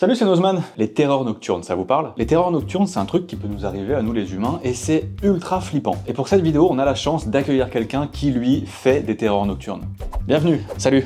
Salut, c'est Nozman. Les terreurs nocturnes, ça vous parle? Les terreurs nocturnes, c'est un truc qui peut nous arriver à nous les humains et c'est ultra flippant. Et pour cette vidéo, on a la chance d'accueillir quelqu'un qui, lui, fait des terreurs nocturnes. Bienvenue, salut.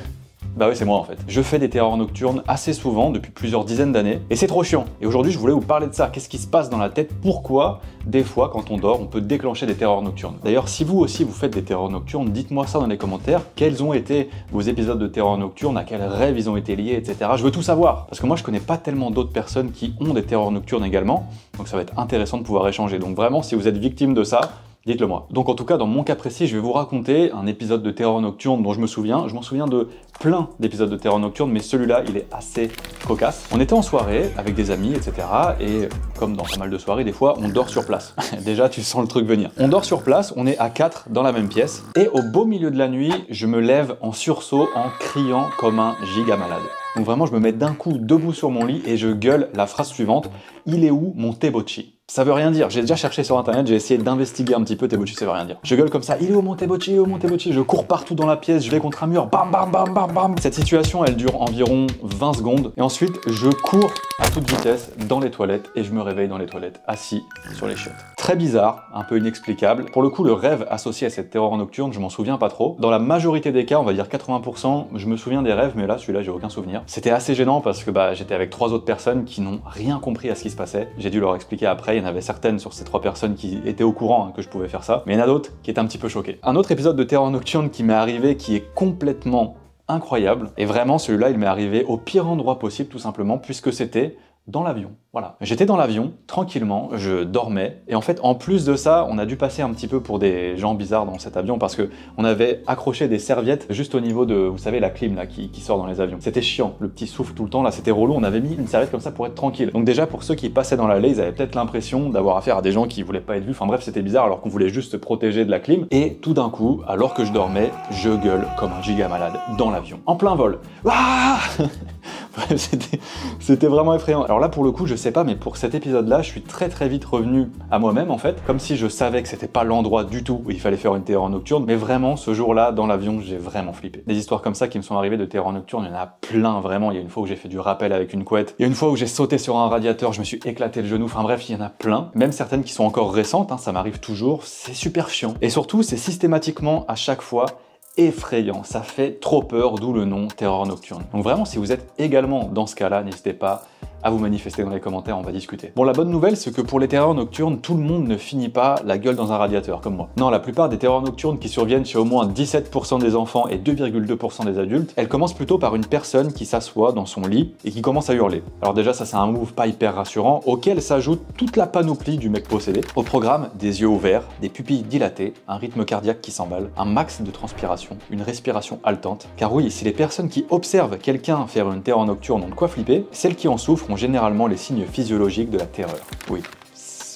Bah oui, c'est moi en fait. Je fais des terreurs nocturnes assez souvent, depuis plusieurs dizaines d'années, et c'est trop chiant. Et aujourd'hui, je voulais vous parler de ça. Qu'est-ce qui se passe dans la tête? Pourquoi, des fois, quand on dort, on peut déclencher des terreurs nocturnes? D'ailleurs, si vous aussi, vous faites des terreurs nocturnes, dites-moi ça dans les commentaires. Quels ont été vos épisodes de terreurs nocturnes? À quels rêves ils ont été liés, etc. Je veux tout savoir. Parce que moi, je connais pas tellement d'autres personnes qui ont des terreurs nocturnes également. Donc ça va être intéressant de pouvoir échanger. Donc vraiment, si vous êtes victime de ça, dites-le moi. Donc en tout cas, dans mon cas précis, je vais vous raconter un épisode de terreur nocturne dont je me souviens. Je m'en souviens de plein d'épisodes de terreur nocturne, mais celui-là, il est assez cocasse. On était en soirée avec des amis, etc. Et comme dans pas mal de soirées, des fois, on dort sur place. Déjà, tu sens le truc venir. On dort sur place, on est à 4 dans la même pièce. Et au beau milieu de la nuit, je me lève en sursaut, en criant comme un giga malade. Donc vraiment, je me mets d'un coup debout sur mon lit et je gueule la phrase suivante: il est où mon tebochi? Ça veut rien dire, j'ai déjà cherché sur internet, j'ai essayé d'investiguer un petit peu, tebochi ça veut rien dire. Je gueule comme ça: il est où mon tebochi? Il est où mon tebochi? Je cours partout dans la pièce, je vais contre un mur, bam bam bam bam bam. Cette situation, elle dure environ 20 secondes et ensuite je cours à toute vitesse dans les toilettes et je me réveille dans les toilettes, assis sur les chiottes. Très bizarre, un peu inexplicable. Pour le coup, le rêve associé à cette terreur nocturne, je m'en souviens pas trop. Dans la majorité des cas, on va dire 80%, je me souviens des rêves, mais là, celui-là, j'ai aucun souvenir. C'était assez gênant parce que j'étais avec 3 autres personnes qui n'ont rien compris à ce qui se passait. J'ai dû leur expliquer après, il y en avait certaines sur ces 3 personnes qui étaient au courant que je pouvais faire ça, mais il y en a d'autres qui étaient un petit peu choqués. Un autre épisode de terreur nocturne qui m'est arrivé, qui est complètement incroyable, et vraiment celui-là, il m'est arrivé au pire endroit possible, tout simplement, puisque c'était dans l'avion. Voilà. J'étais dans l'avion, tranquillement, je dormais, et en fait, en plus de ça, on a dû passer un petit peu pour des gens bizarres dans cet avion, parce que on avait accroché des serviettes juste au niveau de, vous savez, la clim là qui sort dans les avions. C'était chiant, le petit souffle tout le temps, là, c'était relou, on avait mis une serviette comme ça pour être tranquille. Donc déjà, pour ceux qui passaient dans l'allée, ils avaient peut-être l'impression d'avoir affaire à des gens qui voulaient pas être vus, enfin bref, c'était bizarre, alors qu'on voulait juste se protéger de la clim, et tout d'un coup, alors que je dormais, je gueule comme un giga malade dans l'avion, en plein vol. Ah C'était vraiment effrayant. Alors là, pour le coup, je sais pas, mais pour cet épisode-là, je suis très vite revenu à moi-même, en fait, comme si je savais que c'était pas l'endroit du tout où il fallait faire une terreur nocturne, mais vraiment, ce jour-là, dans l'avion, j'ai vraiment flippé. Des histoires comme ça qui me sont arrivées de terreur nocturne, il y en a plein, vraiment. Il y a une fois où j'ai fait du rappel avec une couette, il y a une fois où j'ai sauté sur un radiateur, je me suis éclaté le genou, enfin bref, il y en a plein. Même certaines qui sont encore récentes, hein, ça m'arrive toujours, c'est super chiant. Et surtout, c'est systématiquement, à chaque fois, effrayant, ça fait trop peur, d'où le nom terreur nocturne. Donc vraiment, si vous êtes également dans ce cas-là, n'hésitez pas à vous manifester dans les commentaires, on va discuter. Bon, la bonne nouvelle, c'est que pour les terreurs nocturnes, tout le monde ne finit pas la gueule dans un radiateur, comme moi. Non, la plupart des terreurs nocturnes qui surviennent chez au moins 17% des enfants et 2,2% des adultes, elles commencent plutôt par une personne qui s'assoit dans son lit et qui commence à hurler. Alors déjà, ça c'est un move pas hyper rassurant, auquel s'ajoute toute la panoplie du mec possédé. Au programme, des yeux ouverts, des pupilles dilatées, un rythme cardiaque qui s'emballe, un max de transpiration, une respiration haletante. Car oui, si les personnes qui observent quelqu'un faire une terreur nocturne ont de quoi flipper, celles qui en souffrent ont généralement les signes physiologiques de la terreur. Oui,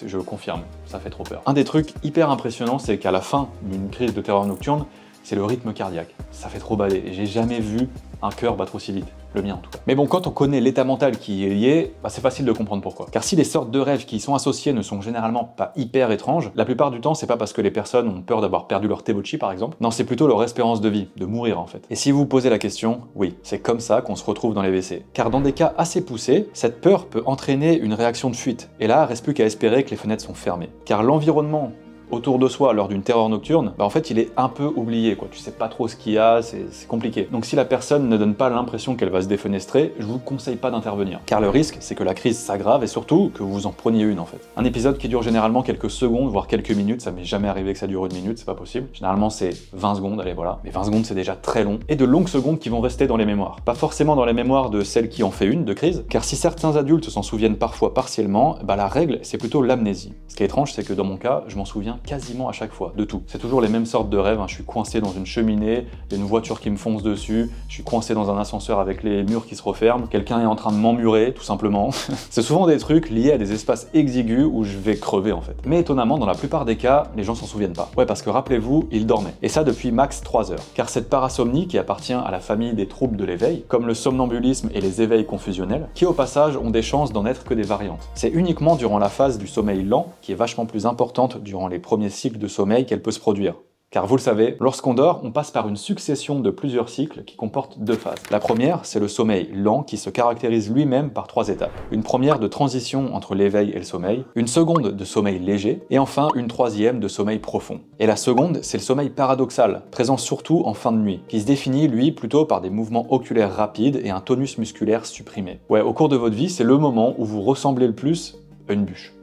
je le confirme, ça fait trop peur. Un des trucs hyper impressionnants, c'est qu'à la fin d'une crise de terreur nocturne, c'est le rythme cardiaque. Ça fait trop bader. J'ai jamais vu un cœur battre aussi vite. Le mien en tout cas. Mais bon, quand on connaît l'état mental qui y est lié, c'est facile de comprendre pourquoi. Car si les sortes de rêves qui y sont associés ne sont généralement pas hyper étranges, la plupart du temps, c'est pas parce que les personnes ont peur d'avoir perdu leur tebochi par exemple. Non, c'est plutôt leur espérance de vie, de mourir en fait. Et si vous vous posez la question, oui, c'est comme ça qu'on se retrouve dans les WC. Car dans des cas assez poussés, cette peur peut entraîner une réaction de fuite. Et là, reste plus qu'à espérer que les fenêtres sont fermées. Car l'environnement autour de soi lors d'une terreur nocturne, en fait il est un peu oublié, quoi. Tu sais pas trop ce qu'il y a, c'est compliqué. Donc si la personne ne donne pas l'impression qu'elle va se défenestrer, je vous conseille pas d'intervenir. Car le risque, c'est que la crise s'aggrave et surtout que vous en preniez une en fait. Un épisode qui dure généralement quelques secondes, voire quelques minutes, ça m'est jamais arrivé que ça dure 1 minute, c'est pas possible. Généralement c'est 20 secondes, allez voilà. Mais 20 secondes c'est déjà très long. Et de longues secondes qui vont rester dans les mémoires. Pas forcément dans les mémoires de celles qui en fait une de crise, car si certains adultes s'en souviennent parfois partiellement, la règle c'est plutôt l'amnésie. Ce qui est étrange, c'est que dans mon cas, je m'en souviens quasiment à chaque fois, de tout. C'est toujours les mêmes sortes de rêves, hein. Je suis coincé dans une cheminée, il y a une voiture qui me fonce dessus, je suis coincé dans un ascenseur avec les murs qui se referment, quelqu'un est en train de m'emmurer, tout simplement. C'est souvent des trucs liés à des espaces exigus où je vais crever en fait. Mais étonnamment, dans la plupart des cas, les gens s'en souviennent pas. Ouais, parce que rappelez-vous, ils dormaient. Et ça depuis max 3 heures. Car cette parasomnie, qui appartient à la famille des troubles de l'éveil, comme le somnambulisme et les éveils confusionnels, qui au passage ont des chances d'en être que des variantes. C'est uniquement durant la phase du sommeil lent, qui est vachement plus importante durant les premiers cycles de sommeil, qu'elle peut se produire. Car vous le savez, lorsqu'on dort, on passe par une succession de plusieurs cycles qui comportent 2 phases. La première, c'est le sommeil lent qui se caractérise lui-même par 3 étapes. Une première de transition entre l'éveil et le sommeil, une seconde de sommeil léger, et enfin une troisième de sommeil profond. Et la seconde, c'est le sommeil paradoxal, présent surtout en fin de nuit, qui se définit lui plutôt par des mouvements oculaires rapides et un tonus musculaire supprimé. Ouais, au cours de votre vie, c'est le moment où vous ressemblez le plus à une bûche.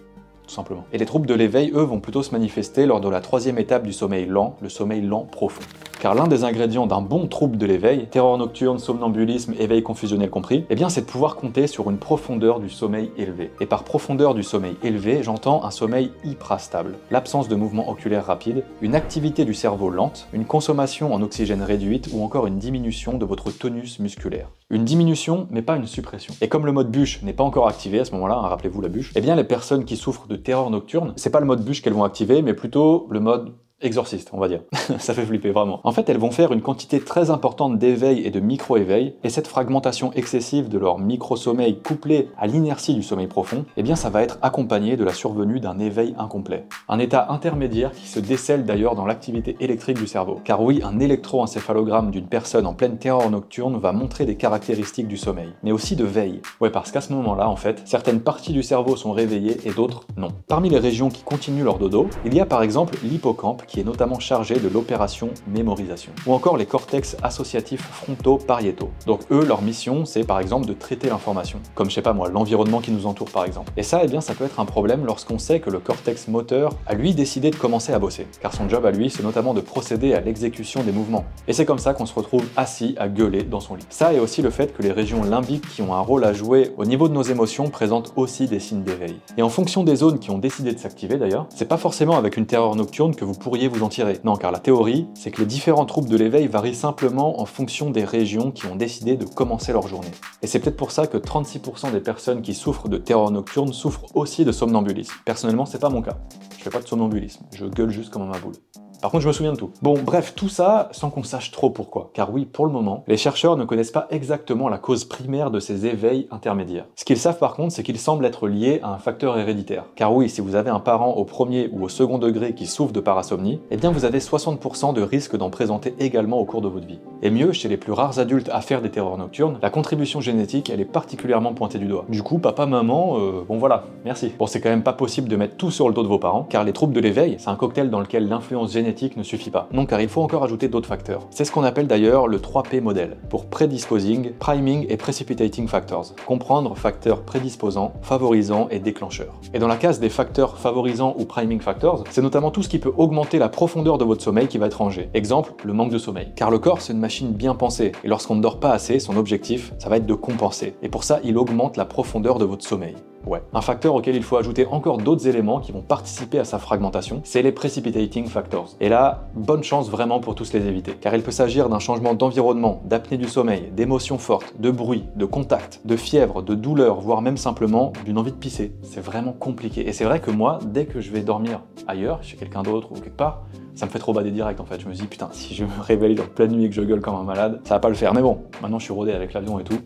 Tout simplement. Et les troubles de l'éveil, eux, vont plutôt se manifester lors de la troisième étape du sommeil lent, le sommeil lent profond. Car l'un des ingrédients d'un bon trouble de l'éveil, terreur nocturne, somnambulisme, éveil confusionnel compris, eh bien c'est de pouvoir compter sur une profondeur du sommeil élevé. Et par profondeur du sommeil élevé, j'entends un sommeil hyprastable, l'absence de mouvements oculaires rapides, une activité du cerveau lente, une consommation en oxygène réduite ou encore une diminution de votre tonus musculaire. Une diminution, mais pas une suppression. Et comme le mode bûche n'est pas encore activé à ce moment-là, hein, rappelez-vous la bûche, eh bien les personnes qui souffrent de terreur nocturne, c'est pas le mode bûche qu'elles vont activer, mais plutôt le mode exorciste, on va dire. Ça fait flipper, vraiment. En fait, elles vont faire une quantité très importante d'éveil et de micro-éveil, et cette fragmentation excessive de leur micro-sommeil couplée à l'inertie du sommeil profond, eh bien ça va être accompagné de la survenue d'un éveil incomplet. Un état intermédiaire qui se décèle d'ailleurs dans l'activité électrique du cerveau. Car oui, un électroencéphalogramme d'une personne en pleine terreur nocturne va montrer des caractéristiques du sommeil, mais aussi de veille. Ouais, parce qu'à ce moment-là, en fait, certaines parties du cerveau sont réveillées et d'autres non. Parmi les régions qui continuent leur dodo, il y a par exemple l'hippocampe qui est notamment chargé de l'opération mémorisation. Ou encore les cortex associatifs frontaux pariétaux. Donc eux, leur mission, c'est par exemple de traiter l'information. Comme je sais pas moi, l'environnement qui nous entoure par exemple. Et ça, eh bien, ça peut être un problème lorsqu'on sait que le cortex moteur a lui décidé de commencer à bosser. Car son job à lui, c'est notamment de procéder à l'exécution des mouvements. Et c'est comme ça qu'on se retrouve assis à gueuler dans son lit. Ça et aussi le fait que les régions limbiques qui ont un rôle à jouer au niveau de nos émotions présentent aussi des signes d'éveil. Et en fonction des zones qui ont décidé de s'activer d'ailleurs, c'est pas forcément avec une terreur nocturne que vous pourriez vous en tirer. Non, car la théorie, c'est que les différents troubles de l'éveil varient simplement en fonction des régions qui ont décidé de commencer leur journée. Et c'est peut-être pour ça que 36% des personnes qui souffrent de terreur nocturne souffrent aussi de somnambulisme. Personnellement, c'est pas mon cas. Je fais pas de somnambulisme, je gueule juste comme un maboule. Par contre, je me souviens de tout. Bon, bref, tout ça sans qu'on sache trop pourquoi. Car oui, pour le moment, les chercheurs ne connaissent pas exactement la cause primaire de ces éveils intermédiaires. Ce qu'ils savent par contre, c'est qu'ils semblent être liés à un facteur héréditaire. Car oui, si vous avez un parent au premier ou au second degré qui souffre de parasomnie, eh bien vous avez 60% de risque d'en présenter également au cours de votre vie. Et mieux, chez les plus rares adultes à faire des terreurs nocturnes, la contribution génétique, elle est particulièrement pointée du doigt. Du coup, papa, maman, bon voilà, merci. Bon, c'est quand même pas possible de mettre tout sur le dos de vos parents, car les troubles de l'éveil, c'est un cocktail dans lequel l'influence génétique ne suffit pas. Non, car il faut encore ajouter d'autres facteurs. C'est ce qu'on appelle d'ailleurs le 3P modèle, pour Predisposing, Priming et Precipitating Factors. Comprendre facteurs prédisposants, favorisants et déclencheurs. Et dans la case des facteurs favorisants ou Priming Factors, c'est notamment tout ce qui peut augmenter la profondeur de votre sommeil qui va être rangé. Exemple, le manque de sommeil. Car le corps, c'est une machine bien pensée, et lorsqu'on ne dort pas assez, son objectif, ça va être de compenser. Et pour ça, il augmente la profondeur de votre sommeil. Ouais. Un facteur auquel il faut ajouter encore d'autres éléments qui vont participer à sa fragmentation, c'est les Precipitating Factors. Et là, bonne chance vraiment pour tous les éviter. Car il peut s'agir d'un changement d'environnement, d'apnée du sommeil, d'émotions fortes, de bruit, de contact, de fièvre, de douleur, voire même simplement d'une envie de pisser. C'est vraiment compliqué. Et c'est vrai que moi, dès que je vais dormir ailleurs, chez quelqu'un d'autre ou quelque part, ça me fait trop bader direct en fait. Je me dis putain, si je me réveille en pleine nuit et que je gueule comme un malade, ça va pas le faire. Mais bon, maintenant je suis rodé avec l'avion et tout.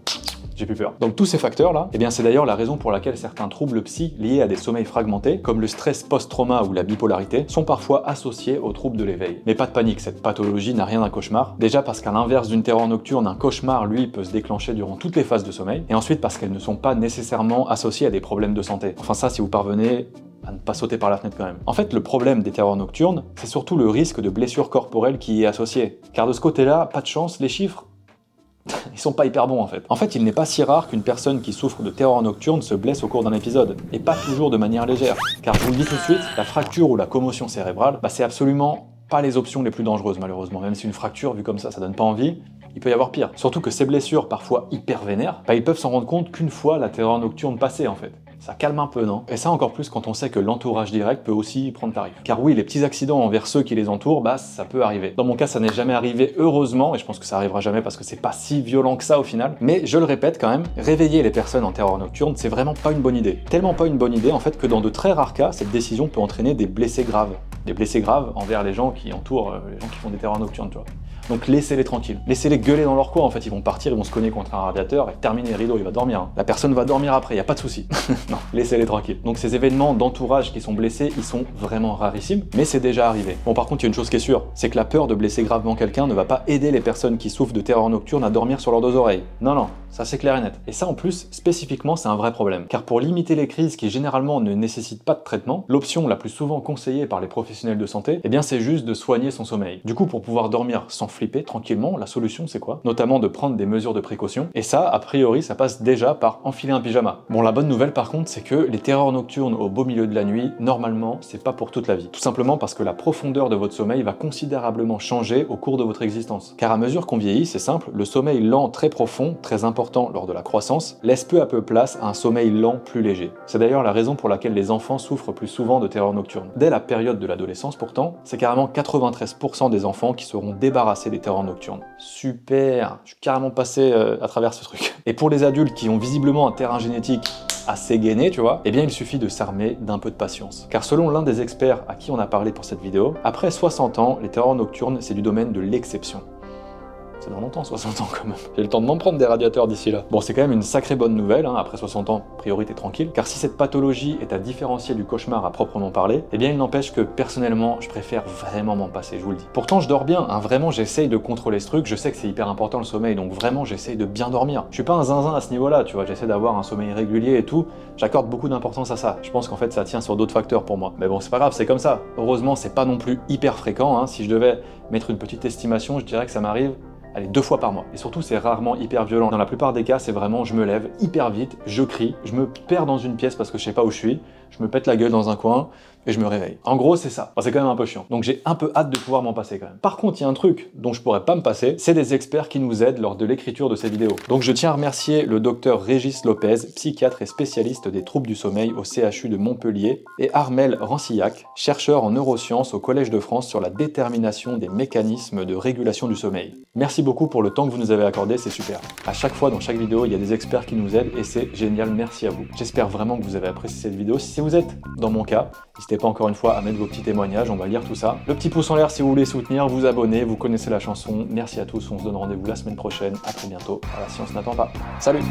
J'ai plus peur. Donc tous ces facteurs-là, eh bien c'est d'ailleurs la raison pour laquelle certains troubles psy liés à des sommeils fragmentés, comme le stress post-trauma ou la bipolarité, sont parfois associés aux troubles de l'éveil. Mais pas de panique, cette pathologie n'a rien d'un cauchemar. Déjà parce qu'à l'inverse d'une terreur nocturne, un cauchemar, lui, peut se déclencher durant toutes les phases de sommeil, et ensuite parce qu'elles ne sont pas nécessairement associées à des problèmes de santé. Enfin ça, si vous parvenez à ne pas sauter par la fenêtre quand même. En fait, le problème des terreurs nocturnes, c'est surtout le risque de blessure corporelle qui y est associé. Car de ce côté-là, pas de chance, les chiffres, ils sont pas hyper bons en fait. En fait, il n'est pas si rare qu'une personne qui souffre de terreur nocturne se blesse au cours d'un épisode, et pas toujours de manière légère. Car je vous le dis tout de suite, la fracture ou la commotion cérébrale, c'est absolument pas les options les plus dangereuses malheureusement. Même si une fracture, vue comme ça donne pas envie, il peut y avoir pire. Surtout que ces blessures, parfois hyper vénères, ils peuvent s'en rendre compte qu'une fois la terreur nocturne passée en fait. Ça calme un peu, non? Et ça encore plus quand on sait que l'entourage direct peut aussi prendre tarif. Car oui, les petits accidents envers ceux qui les entourent, ça peut arriver. Dans mon cas, ça n'est jamais arrivé heureusement, et je pense que ça arrivera jamais parce que c'est pas si violent que ça au final. Mais je le répète quand même, réveiller les personnes en terreur nocturne, c'est vraiment pas une bonne idée. Tellement pas une bonne idée en fait que dans de très rares cas, cette décision peut entraîner des blessés graves. Des blessés graves envers les gens qui entourent les gens qui font des terreurs nocturnes, tu vois. Donc laissez-les tranquilles. Laissez-les gueuler dans leur coin, en fait, ils vont partir, ils vont se cogner contre un radiateur et terminer les rideaux, il va dormir. Hein. La personne va dormir après, y a pas de souci. Non, laissez-les tranquilles. Donc ces événements d'entourage qui sont blessés, ils sont vraiment rarissimes, mais c'est déjà arrivé. Bon, par contre, il y a une chose qui est sûre, c'est que la peur de blesser gravement quelqu'un ne va pas aider les personnes qui souffrent de terreur nocturne à dormir sur leurs deux oreilles. Non, non, ça c'est clair et net. Et ça en plus, spécifiquement, c'est un vrai problème. Car pour limiter les crises qui généralement ne nécessitent pas de traitement, l'option la plus souvent conseillée par les professionnels de santé, eh bien c'est juste de soigner son sommeil. Du coup, pour pouvoir dormir sans flipper tranquillement, la solution c'est quoi? Notamment de prendre des mesures de précaution. Et ça, a priori, ça passe déjà par enfiler un pyjama. Bon, la bonne nouvelle par contre, c'est que les terreurs nocturnes au beau milieu de la nuit, normalement, c'est pas pour toute la vie. Tout simplement parce que la profondeur de votre sommeil va considérablement changer au cours de votre existence. Car à mesure qu'on vieillit, c'est simple, le sommeil lent très profond, très important lors de la croissance, laisse peu à peu place à un sommeil lent plus léger. C'est d'ailleurs la raison pour laquelle les enfants souffrent plus souvent de terreur nocturne. Dès la période de l'adolescence pourtant, c'est carrément 93% des enfants qui seront débarrassés des terreurs nocturnes. Super, je suis carrément passé à travers ce truc. Et pour les adultes qui ont visiblement un terrain génétique assez gainé, tu vois, eh bien il suffit de s'armer d'un peu de patience. Car selon l'un des experts à qui on a parlé pour cette vidéo, après 60 ans, les terreurs nocturnes, c'est du domaine de l'exception. C'est dans longtemps, 60 ans quand même. J'ai le temps de m'en prendre des radiateurs d'ici là. Bon, c'est quand même une sacrée bonne nouvelle, hein. Après 60 ans, priorité tranquille, car si cette pathologie est à différencier du cauchemar à proprement parler, eh bien il n'empêche que personnellement, je préfère vraiment m'en passer, je vous le dis. Pourtant, je dors bien, hein. Vraiment, j'essaye de contrôler ce truc, je sais que c'est hyper important le sommeil, donc vraiment, j'essaye de bien dormir. Je suis pas un zinzin à ce niveau-là, tu vois, j'essaie d'avoir un sommeil régulier et tout, j'accorde beaucoup d'importance à ça. Je pense qu'en fait, ça tient sur d'autres facteurs pour moi. Mais bon, c'est pas grave, c'est comme ça. Heureusement, c'est pas non plus hyper fréquent, hein. Si je devais mettre une petite estimation, je dirais que ça m'arrive allez, 2 fois par mois. Et surtout, c'est rarement hyper violent. Dans la plupart des cas, c'est vraiment, je me lève hyper vite, je crie, je me perds dans une pièce parce que je sais pas où je suis, je me pète la gueule dans un coin, et je me réveille. En gros, c'est ça. Enfin, c'est quand même un peu chiant. Donc j'ai un peu hâte de pouvoir m'en passer quand même. Par contre, il y a un truc dont je pourrais pas me passer, c'est des experts qui nous aident lors de l'écriture de ces vidéos. Donc je tiens à remercier le docteur Régis Lopez, psychiatre et spécialiste des troubles du sommeil au CHU de Montpellier, et Armel Rancillac, chercheur en neurosciences au Collège de France sur la détermination des mécanismes de régulation du sommeil. Merci beaucoup pour le temps que vous nous avez accordé, c'est super. À chaque fois, dans chaque vidéo, il y a des experts qui nous aident et c'est génial, merci à vous. J'espère vraiment que vous avez apprécié cette vidéo. Si vous êtes dans mon cas, n'hésitez pas encore une fois à mettre vos petits témoignages, on va lire tout ça. Le petit pouce en l'air si vous voulez soutenir, vous abonner, vous connaissez la chanson. Merci à tous, on se donne rendez-vous la semaine prochaine. À très bientôt. À la science n'attend pas. Salut!